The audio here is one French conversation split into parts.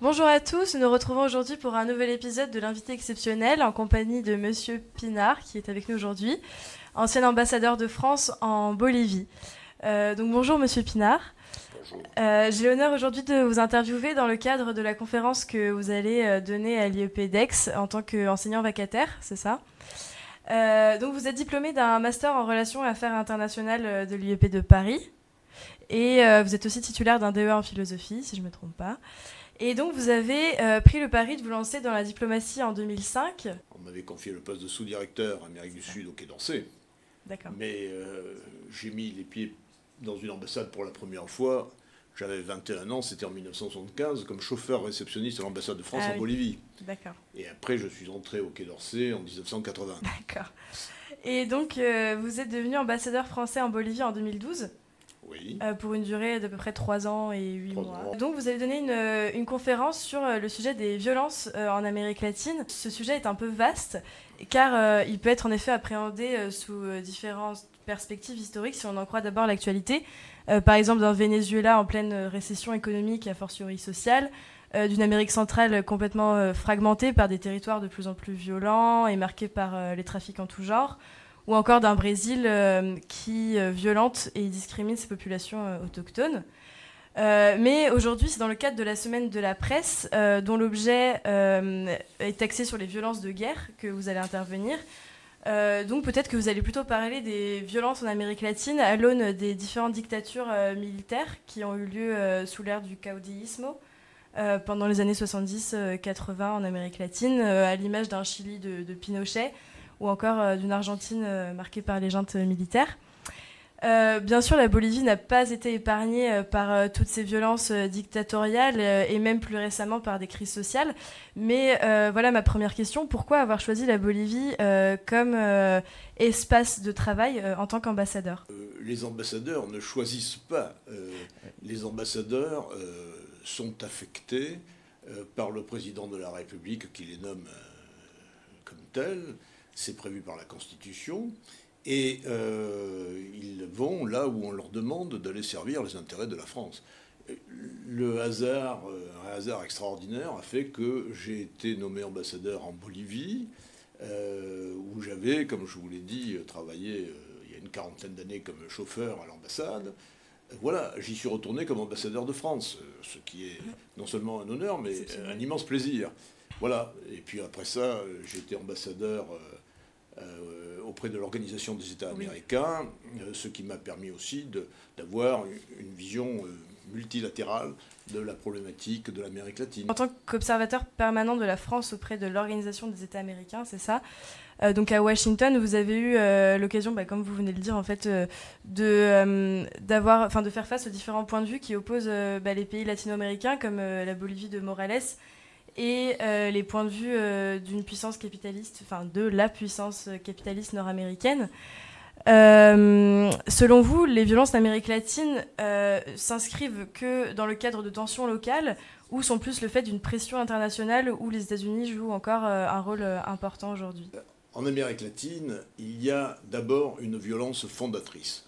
Bonjour à tous, nous nous retrouvons aujourd'hui pour un nouvel épisode de l'invité exceptionnel en compagnie de Monsieur Pinard qui est avec nous aujourd'hui, ancien ambassadeur de France en Bolivie. Donc bonjour Monsieur Pinard. Bonjour. J'ai l'honneur aujourd'hui de vous interviewer dans le cadre de la conférence que vous allez donner à l'IEP d'Aix en tant qu'enseignant vacataire, c'est ça? Donc vous êtes diplômé d'un master en relations et affaires internationales de l'IEP de Paris et vous êtes aussi titulaire d'un DEA en philosophie, si je ne me trompe pas. Et donc, vous avez pris le pari de vous lancer dans la diplomatie en 2005. On m'avait confié le poste de sous-directeur Amérique du Sud au Quai d'Orsay. D'accord. Mais j'ai mis les pieds dans une ambassade pour la première fois. J'avais 21 ans, c'était en 1975, comme chauffeur réceptionniste à l'ambassade de France en Bolivie. D'accord. Et après, je suis entré au Quai d'Orsay en 1980. D'accord. Et donc, vous êtes devenu ambassadeur français en Bolivie en 2012. Oui. Pour une durée d'à peu près 3 ans et 8 mois. mois. Donc vous avez donné une conférence sur le sujet des violences en Amérique latine. Ce sujet est un peu vaste, car il peut être en effet appréhendé sous différentes perspectives historiques, si on en croit d'abord l'actualité. Par exemple d'un Venezuela en pleine récession économique et a fortiori sociale, d'une Amérique centrale complètement fragmentée par des territoires de plus en plus violents et marqués par les trafics en tout genre, ou encore d'un Brésil qui violente et discrimine ses populations autochtones. Mais aujourd'hui, c'est dans le cadre de la semaine de la presse, dont l'objet est axé sur les violences de guerre, que vous allez intervenir. Donc peut-être que vous allez plutôt parler des violences en Amérique latine à l'aune des différentes dictatures militaires qui ont eu lieu sous l'ère du caudillismo pendant les années 70-80 en Amérique latine, à l'image d'un Chili de Pinochet, ou encore d'une Argentine marquée par les juntes militaires. Bien sûr, la Bolivie n'a pas été épargnée par toutes ces violences dictatoriales et même plus récemment par des crises sociales. Mais voilà ma première question. Pourquoi avoir choisi la Bolivie comme espace de travail en tant qu'ambassadeur ? Les ambassadeurs ne choisissent pas. Les ambassadeurs sont affectés par le président de la République qui les nomme comme tels. C'est prévu par la Constitution, et ils vont là où on leur demande d'aller servir les intérêts de la France. Un hasard extraordinaire a fait que j'ai été nommé ambassadeur en Bolivie, où j'avais, comme je vous l'ai dit, travaillé il y a une quarantaine d'années comme chauffeur à l'ambassade. Voilà, j'y suis retourné comme ambassadeur de France, ce qui est non seulement un honneur, mais un immense plaisir. Voilà, et puis après ça, j'ai été ambassadeur auprès de l'Organisation des États américains, ce qui m'a permis aussi d'avoir une vision multilatérale de la problématique de l'Amérique latine. En tant qu'observateur permanent de la France auprès de l'Organisation des États américains, c'est ça. Donc à Washington, vous avez eu l'occasion, comme vous venez de le dire, en fait, de faire face aux différents points de vue qui opposent les pays latino-américains, comme la Bolivie de Morales, et les points de vue d'une puissance capitaliste, de la puissance capitaliste nord-américaine. Selon vous, les violences en Amérique latine s'inscrivent que dans le cadre de tensions locales ou sont plus le fait d'une pression internationale où les États-Unis jouent encore un rôle important aujourd'hui ? En Amérique latine, il y a d'abord une violence fondatrice.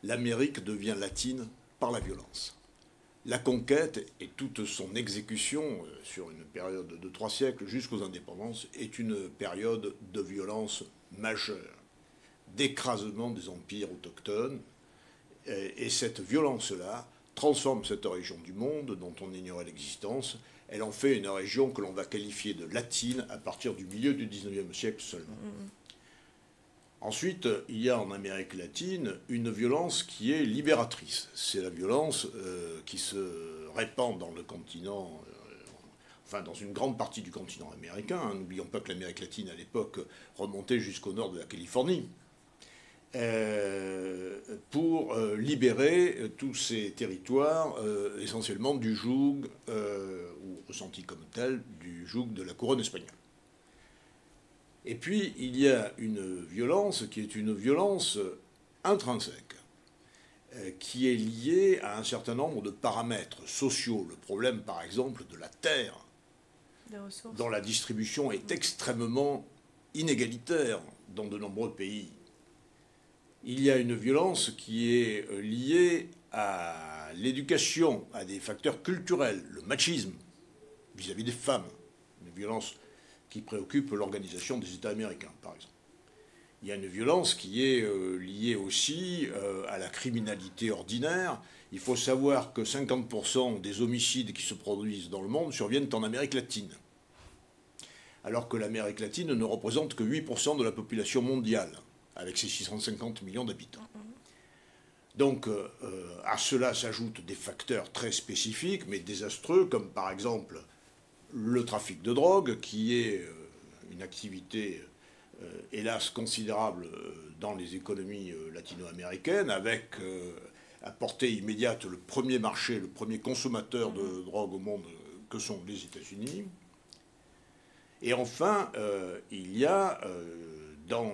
L'Amérique devient latine par la violence. La conquête et toute son exécution sur une période de 3 siècles jusqu'aux indépendances est une période de violence majeure, d'écrasement des empires autochtones. Et cette violence-là transforme cette région du monde dont on ignorait l'existence. Elle en fait une région que l'on va qualifier de latine à partir du milieu du XIXe siècle seulement. Ensuite, il y a en Amérique latine une violence qui est libératrice. C'est la violence qui se répand dans le continent, dans une grande partie du continent américain. N'oublions pas que l'Amérique latine, à l'époque, remontait jusqu'au nord de la Californie, pour libérer tous ces territoires, essentiellement du joug, ou ressenti comme tel, du joug de la couronne espagnole. Et puis, il y a une violence qui est une violence intrinsèque, qui est liée à un certain nombre de paramètres sociaux. Le problème, par exemple, de la terre, dont la distribution est extrêmement inégalitaire dans de nombreux pays. Il y a une violence qui est liée à l'éducation, à des facteurs culturels, le machisme, vis-à-vis des femmes, une violence qui préoccupe l'organisation des États américains, par exemple. Il y a une violence qui est liée aussi à la criminalité ordinaire. Il faut savoir que 50% des homicides qui se produisent dans le monde surviennent en Amérique latine, alors que l'Amérique latine ne représente que 8% de la population mondiale, avec ses 650 millions d'habitants. Donc à cela s'ajoutent des facteurs très spécifiques, mais désastreux, comme par exemple le trafic de drogue, qui est une activité hélas considérable dans les économies latino-américaines, avec à portée immédiate le premier marché, le premier consommateur de drogue au monde que sont les États-Unis. Et enfin, il y a dans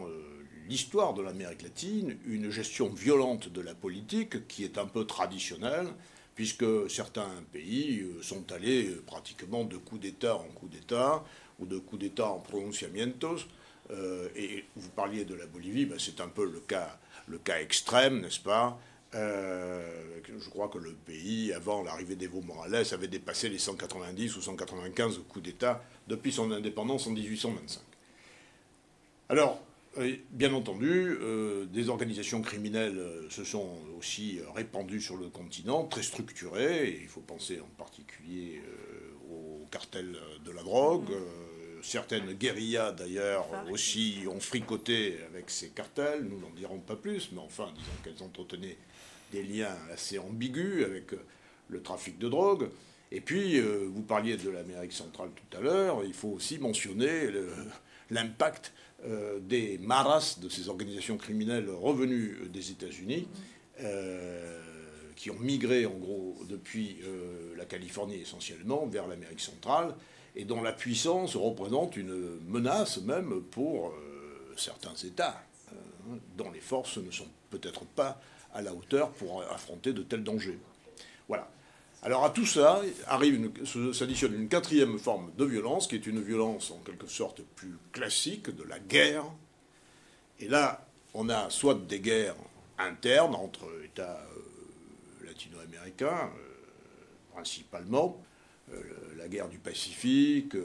l'histoire de l'Amérique latine une gestion violente de la politique qui est un peu traditionnelle, puisque certains pays sont allés pratiquement de coup d'État en coup d'État, ou de coup d'État en pronunciamientos. Et vous parliez de la Bolivie, ben c'est un peu le cas extrême, n'est-ce pas? Je crois que le pays, avant l'arrivée d'Evo Morales, avait dépassé les 190 ou 195 coups d'État depuis son indépendance en 1825. Alors, bien entendu, des organisations criminelles se sont aussi répandues sur le continent, très structurées, et il faut penser en particulier au cartel de la drogue. Certaines guérillas, d'ailleurs, aussi ont fricoté avec ces cartels. Nous n'en dirons pas plus, mais enfin, disons qu'elles entretenaient des liens assez ambigus avec le trafic de drogue. Et puis, vous parliez de l'Amérique centrale tout à l'heure, il faut aussi mentionner l'impact des maras, de ces organisations criminelles revenues des États-Unis, qui ont migré, en gros, depuis la Californie essentiellement, vers l'Amérique centrale, et dont la puissance représente une menace même pour certains États, dont les forces ne sont peut-être pas à la hauteur pour affronter de tels dangers. Voilà. Alors à tout ça s'additionne une quatrième forme de violence, qui est une violence en quelque sorte plus classique, de la guerre. Et là, on a soit des guerres internes entre États latino-américains, principalement, la guerre du Pacifique,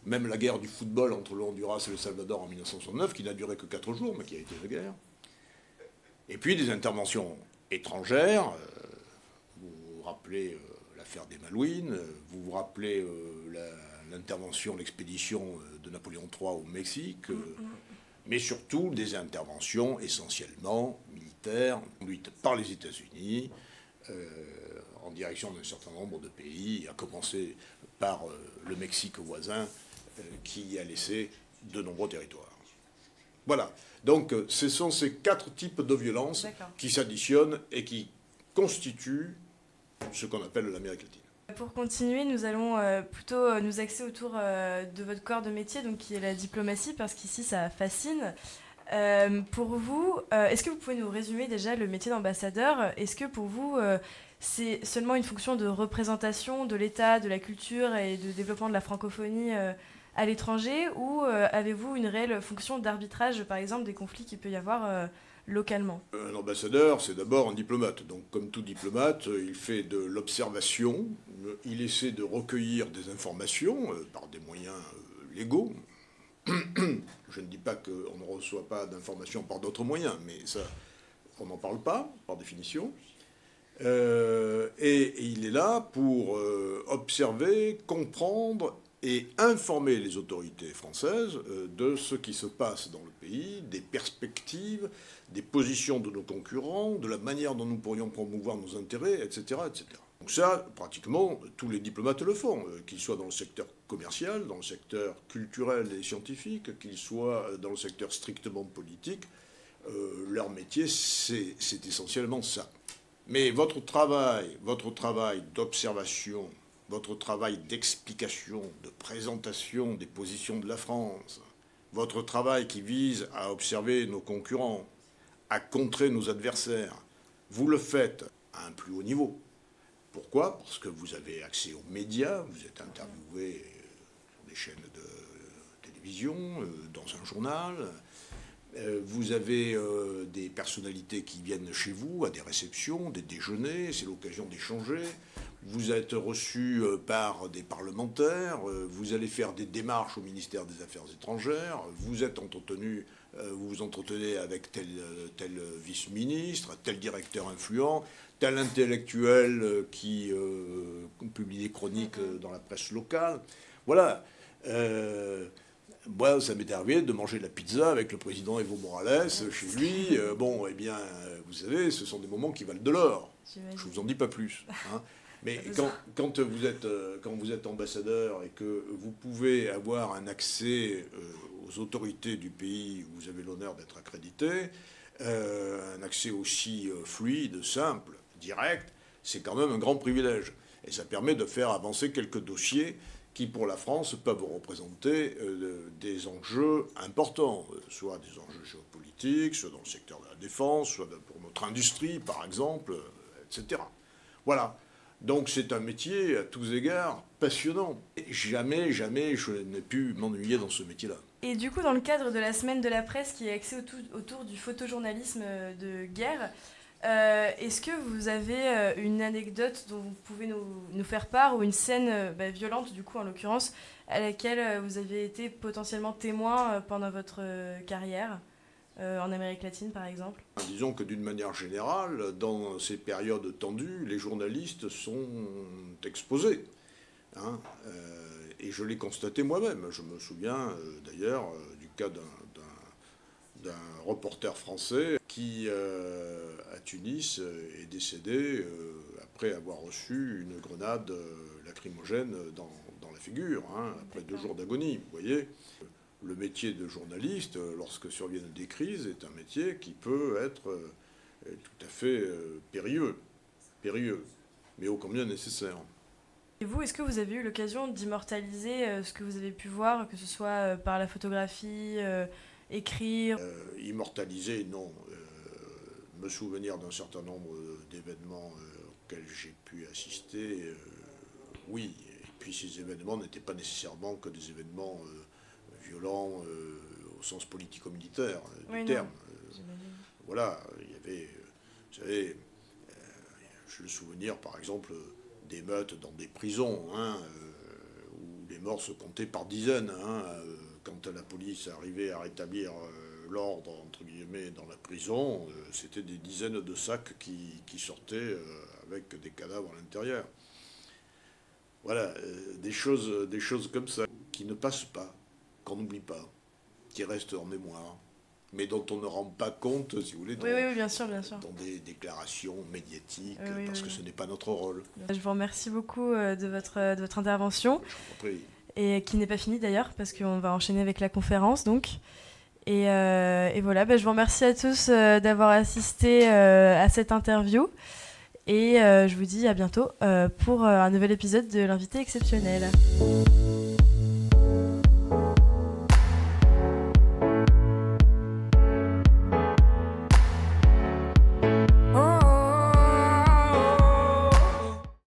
même la guerre du football entre le Honduras et le Salvador en 1969, qui n'a duré que 4 jours, mais qui a été une guerre. Et puis des interventions étrangères. Vous vous rappelez l'affaire des Malouines, vous vous rappelez l'intervention, l'expédition de Napoléon III au Mexique, mais surtout des interventions essentiellement militaires, conduites par les États-Unis, en direction d'un certain nombre de pays, à commencer par le Mexique voisin, qui a laissé de nombreux territoires. Voilà. Donc ce sont ces 4 types de violences qui s'additionnent et qui constituent ce qu'on appelle l'Amérique latine. Pour continuer, nous allons plutôt nous axer autour de votre corps de métier, donc qui est la diplomatie, parce qu'ici ça fascine. Pour vous, est-ce que vous pouvez nous résumer déjà le métier d'ambassadeur? Est-ce que pour vous, c'est seulement une fonction de représentation de l'État, de la culture et de développement de la francophonie à l'étranger, ou avez-vous une réelle fonction d'arbitrage, par exemple, des conflits qu'il peut y avoir localement? Un ambassadeur, c'est d'abord un diplomate. Donc, comme tout diplomate, il fait de l'observation, il essaie de recueillir des informations par des moyens légaux. Je ne dis pas qu'on ne reçoit pas d'informations par d'autres moyens, mais ça, on n'en parle pas, par définition. Et il est là pour observer, comprendre et informer les autorités françaises de ce qui se passe dans le pays, des perspectives, des positions de nos concurrents, de la manière dont nous pourrions promouvoir nos intérêts, etc., etc. Donc ça, pratiquement, tous les diplomates le font, qu'ils soient dans le secteur commercial, dans le secteur culturel et scientifique, qu'ils soient dans le secteur strictement politique. Leur métier, c'est essentiellement ça. Mais votre travail d'observation, votre travail d'explication, de présentation des positions de la France, votre travail qui vise à observer nos concurrents, à contrer nos adversaires, vous le faites à un plus haut niveau. Pourquoi? Parce que vous avez accès aux médias, vous êtes interviewé sur des chaînes de télévision, dans un journal. Vous avez des personnalités qui viennent chez vous à des réceptions, des déjeuners, c'est l'occasion d'échanger. vous êtes reçu par des parlementaires, vous allez faire des démarches au ministère des Affaires étrangères, vous vous entretenez avec tel vice-ministre, tel directeur influent, tel intellectuel qui publie des chroniques dans la presse locale. Voilà. Moi, ça m'est arrivé de manger de la pizza avec le président Evo Morales chez lui. Bon, eh bien, vous savez, ce sont des moments qui valent de l'or. Je ne vous en dis pas plus. Hein. Mais quand vous êtes ambassadeur et que vous pouvez avoir un accès aux autorités du pays où vous avez l'honneur d'être accrédité, un accès aussi fluide, simple, direct, c'est quand même un grand privilège. Et ça permet de faire avancer quelques dossiers qui, pour la France, peuvent représenter des enjeux importants, soit des enjeux géopolitiques, soit dans le secteur de la défense, soit pour notre industrie, par exemple, etc. Voilà. Donc c'est un métier, à tous égards, passionnant. Et jamais je n'ai pu m'ennuyer dans ce métier-là. Et du coup, dans le cadre de la semaine de la presse qui est axée autour du photojournalisme de guerre, est-ce que vous avez une anecdote dont vous pouvez nous faire part, ou une scène violente, du coup, en l'occurrence, à laquelle vous avez été potentiellement témoin pendant votre carrière en Amérique latine, par exemple? Disons que d'une manière générale, dans ces périodes tendues, les journalistes sont exposés. Hein, et je l'ai constaté moi-même. Je me souviens d'ailleurs du cas d'un reporter français qui, à Tunis, est décédé après avoir reçu une grenade lacrymogène dans la figure, hein, après 2 jours d'agonie. Vous voyez, le métier de journaliste, lorsque surviennent des crises, est un métier qui peut être tout à fait périlleux, mais ô combien nécessaire. Et vous, est-ce que vous avez eu l'occasion d'immortaliser ce que vous avez pu voir, que ce soit par la photographie, écrire? Immortaliser, non. Me souvenir d'un certain nombre d'événements auxquels j'ai pu assister, oui. Et puis ces événements n'étaient pas nécessairement que des événements violents au sens politico-militaire du terme. Voilà, il y avait, vous savez, j'ai le souvenir par exemple d'émeutes dans des prisons, hein, où les morts se comptaient par dizaines. Hein, quand la police arrivait à rétablir l'ordre, entre guillemets, dans la prison, c'était des dizaines de sacs qui sortaient avec des cadavres à l'intérieur. Voilà, des choses comme ça, qui ne passent pas, qu'on n'oublie pas, qui restent en mémoire, mais dont on ne rend pas compte, si vous voulez, oui, bien sûr. Dans des déclarations médiatiques, parce que ce n'est pas notre rôle. Je vous remercie beaucoup de votre intervention, et qui n'est pas finie d'ailleurs, parce qu'on va enchaîner avec la conférence, donc. Et voilà, je vous remercie à tous d'avoir assisté à cette interview, et je vous dis à bientôt pour un nouvel épisode de l'invité exceptionnel.